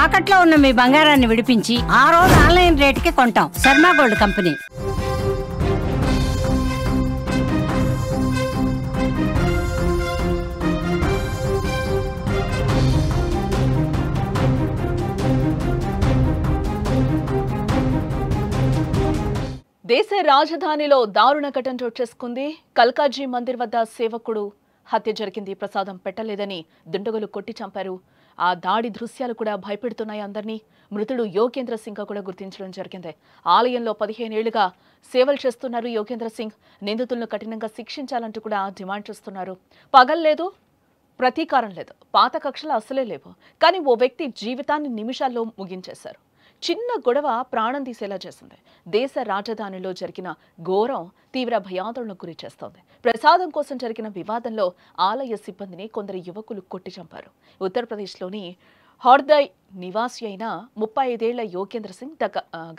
తాకట్లో ఉన్న మీ బంగారాన్ని విడిపించి ఆ రోజు ఆన్లైన్ రేటుకి కొంటాం. Sharma gold company. దేశ రాజధానిలో దారుణ ఘటన చోటు చేసుకుంది. కల్కాజీ మందిర్ వద్ద సేవకుడు హత్య జరిగింది. ప్రసాదం పెట్టలేదని దుండగులు కొట్టి చంపారు. ఆ దాడి దృశ్యాలు కూడా భయపెడుతున్నాయి అందరినీ. మృతుడు యోగేంద్ర సింగ్ కూడా గుర్తించడం జరిగింది. ఆలయంలో 15 ఏళ్లుగా సేవలు చేస్తున్నారు యోగేంద్ర సింగ్. నిందితులను కఠినంగా శిక్షించాలంటూ కూడా డిమాండ్ చేస్తున్నారు. పగల్లేదు, ప్రతీకారం లేదు, పాత కక్షలు అసలే లేవు. కానీ ఓ వ్యక్తి జీవితాన్ని నిమిషాల్లో ముగించేశారు. చిన్న గొడవ ప్రాణం తీసేలా చేసింది. దేశ రాజధానిలో జరిగిన ఘోరం తీవ్ర భయాందోళనకు గురి చేస్తోంది. ప్రసాదం కోసం జరిగిన వివాదంలో ఆలయ సిబ్బందిని కొందరు యువకులు కొట్టి చంపారు. ఉత్తరప్రదేశ్లోని హర్దయ్ నివాసి అయిన 35 ఏళ్ల యోగేంద్ర సింగ్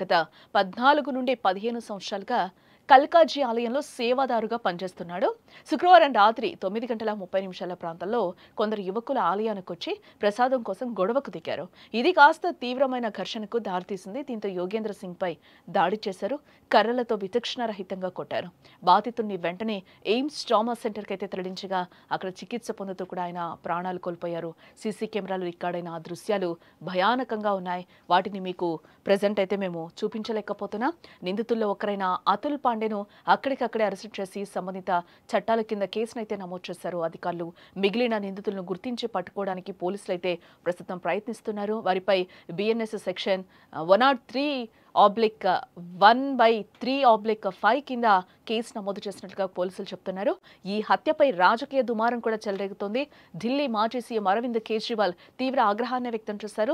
గత 14 నుండి 15 సంవత్సరాలుగా కల్కాజీ ఆలయంలో సేవాదారుగా పనిచేస్తున్నాడు. శుక్రవారం రాత్రి 9:30 ప్రాంతంలో కొందరు యువకుల ఆలయానికి వచ్చి ప్రసాదం కోసం గొడవకు దిగారు. ఇది కాస్త తీవ్రమైన ఘర్షణకు దారితీసింది. దీంతో యోగేంద్ర సింగ్ పై దాడి చేశారు. కర్రలతో విచక్షణారహితంగా కొట్టారు. బాధితుడిని వెంటనే ఎయిమ్స్ ట్రామా సెంటర్కి అయితే తరలించగా అక్కడ చికిత్స పొందుతూ కూడా ఆయన ప్రాణాలు కోల్పోయారు. సీసీ కెమెరాలు రికార్డైన ఆ దృశ్యాలు భయానకంగా ఉన్నాయి. వాటిని మీకు ప్రెజెంట్ అయితే మేము చూపించలేకపోతున్నాం. నిందితుల్లో ఒకరైన అతుల్ పాండేను అక్కడికక్కడే అరెస్ట్ చేసి సంబంధిత చట్టాల కింద కేసునైతే నమోదు చేశారు అధికారులు. మిగిలిన నిందితులను గుర్తించి పట్టుకోవడానికి పోలీసులు అయితే ప్రస్తుతం ప్రయత్నిస్తున్నారు. వారిపై బిఎన్ఎస్ సెక్షన్ 103/1/3/5 కింద కేసు నమోదు చేసినట్లుగా పోలీసులు చెప్తున్నారు. ఈ హత్యపై రాజకీయ దుమారం కూడా చెలరేగుతోంది. ఢిల్లీ మాజీ సీఎం అరవింద్ కేజ్రీవాల్ తీవ్ర ఆగ్రహాన్ని వ్యక్తం చేశారు.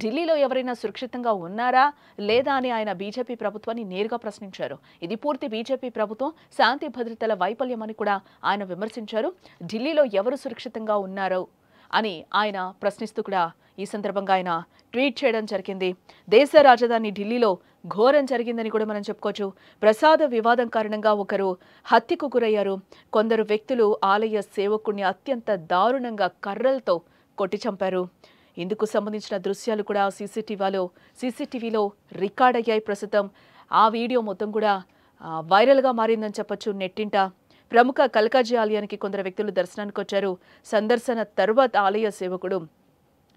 ఢిల్లీలో ఎవరైనా సురక్షితంగా ఉన్నారా లేదా అని ఆయన బీజేపీ ప్రభుత్వాన్ని నేరుగా ప్రశ్నించారు. ఇది పూర్తి బీజేపీ ప్రభుత్వం శాంతి భద్రతల వైఫల్యం అని కూడా ఆయన విమర్శించారు. ఢిల్లీలో ఎవరు సురక్షితంగా ఉన్నారు అని ఆయన ప్రశ్నిస్తూ కూడా ఈ సందర్భంగా ఆయన ట్వీట్ చేయడం జరిగింది. దేశ రాజధాని ఢిల్లీలో ఘోరం జరిగిందని కూడా మనం చెప్పుకోవచ్చు. ప్రసాద వివాదం కారణంగా ఒకరు హత్యకు గురయ్యారు. కొందరు వ్యక్తులు ఆలయ సేవకుడిని అత్యంత దారుణంగా కర్రలతో కొట్టి చంపారు. ఇందుకు సంబంధించిన దృశ్యాలు కూడా సీసీటీవీలో రికార్డ్ అయ్యాయి. ప్రస్తుతం ఆ వీడియో మొత్తం కూడా వైరల్గా మారిందని చెప్పొచ్చు నెట్టింట. ప్రముఖ కల్కాజీ ఆలయానికి కొందరు వ్యక్తులు దర్శనానికి వచ్చారు. సందర్శన తర్వాత ఆలయ సేవకుడు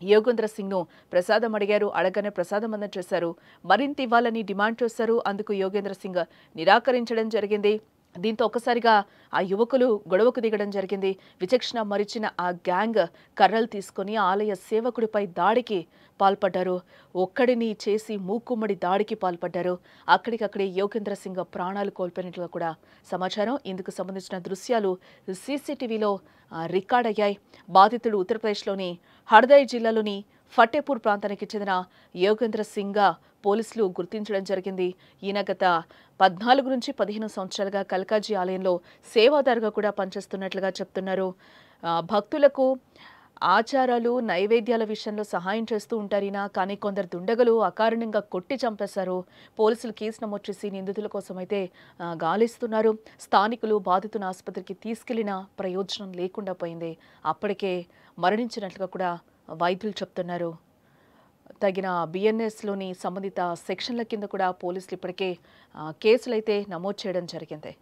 యోగేంద్ర సింగ్ను ప్రసాదం అడిగారు. అడగనే ప్రసాదం అందజేశారు. మరింత ఇవ్వాలని డిమాండ్ చేశారు. అందుకు యోగేంద్ర సింగ్ నిరాకరించడం జరిగింది. దీంతో ఒక్కసారిగా ఆ యువకులు గొడవకు దిగడం జరిగింది. విచక్షణ మరిచిన ఆ గ్యాంగ్ కర్రలు తీసుకొని ఆలయ సేవకుడిపై దాడికి పాల్పడ్డారు. ఒక్కడిని చేసి మూకుమ్మడి దాడికి పాల్పడ్డారు. అక్కడికక్కడే యోగేంద్ర సింగ్ ప్రాణాలు కోల్పోయినట్లుగా కూడా సమాచారం. ఇందుకు సంబంధించిన దృశ్యాలు సీసీటీవీలో రికార్డ్ అయ్యాయి. బాధితుడు ఉత్తరప్రదేశ్లోని హర్దయ్ జిల్లాలోని ఫటేపూర్ ప్రాంతానికి చెందిన యోగేంద్ర సింగ్ పోలీసులు గుర్తించడం జరిగింది. ఈయన గత 14 నుంచి 15 సంవత్సరాలుగా కల్కాజీ ఆలయంలో సేవాదారుగా కూడా పనిచేస్తున్నట్లుగా చెప్తున్నారు. భక్తులకు ఆచారాలు నైవేద్యాల విషయంలో సహాయం చేస్తూ ఉంటారినా, కానీ కొందరు దుండగులు అకారణంగా కొట్టి చంపేశారు. పోలీసులు కేసు నమోదు చేసి నిందితుల కోసం అయితే గాలిస్తున్నారు. స్థానికులు బాధితుని ఆసుపత్రికి తీసుకెళ్లినా ప్రయోజనం లేకుండా పోయింది. అప్పటికే మరణించినట్లుగా కూడా వైద్యులు చెప్తున్నారు. తగిన బిఎన్ఎస్లోని సంబంధిత సెక్షన్ల కింద కూడా పోలీసులు ఇప్పటికే కేసులైతే నమోదు చేయడం జరిగింది.